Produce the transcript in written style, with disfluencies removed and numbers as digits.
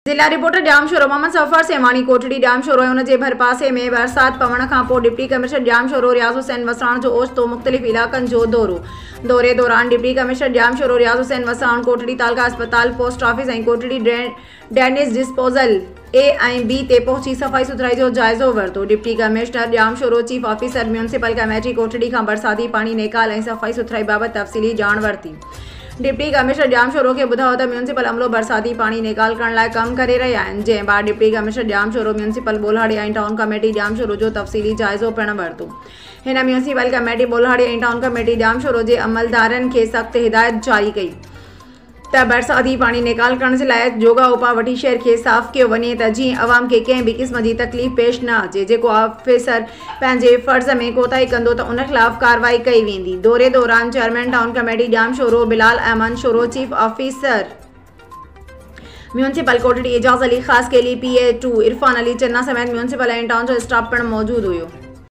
जिला रिपोर्टर जाम शोरो मोहम्मद सफर सेवाणी कोटड़ी जाम शोरो उन जे भरपासे में बरसात पवण खां पोइ डिप्टी कमिश्नर जाम शोरो रियाज़ हुसैन वसाण जो ओचितो मुख़्तलिफ़ इलाक़नि जो दौरे दौरान डिप्टी कमिश्नर जाम शोरो रियाज़ हुसैन वसाण कोटड़ी तालका अस्पताल पोस्ट ऑफिस ऐं कोटड़ी ड्रेनेज डिस्पोजल ए ऐं बी ते पहुची सफ़ाई सुथराई जो जाइज़ो वरितो। Deputy commissioner Jam Shoro chief officer municipal committee Kotri खां बरसाती पानी नेकाल ऐं सफ़ाई सुथराई बाबति तफ़सीली ॼाण वरिती। डिप्टी कमिश्नर जाम शोरो के बुधायो त म्यूनिसिपल अमलो बरसाती पानी निकाल करण लाइ कम करे रहिया आहिनि। जंहिं बाद deputy commissioner Jam sorrow municipal बोल्हाड़ी ऐं टाउन कमेटी जाम शोरो जो तफ़सीली जाइज़ो पिणु वरितो। हिन म्यूनिसिपल कमेटी बोल्हाड़ी ऐं टाउन कमेटी जाम शोरो जे अमलदारनि खे सख़्त हिदायत जारी कई त बरसाती पानी निकाल करण जे लाइ जोगा उपा वठी शहर खे साफ़ कयो वञे त जीअं अवाम खे कंहिं बि क़िस्म जी तकलीफ़ पेश न अचे। जेको ऑफिसर पंहिंजे फ़र्ज़ में कोताही कंदो त उन ख़िलाफ़ कार्रवाई कई वेंदी। दौरे दौरान chairman town committee Jam Shoro Bilal Ahmed Shoro, chief officer municipal Kotri Ejaz Ali Khaskheli PA2 Irfan Ali चन्ना समेत म्यूनिसिपल ऐं टाउन जो स्टाफ पिणु मौजूदु हुयो।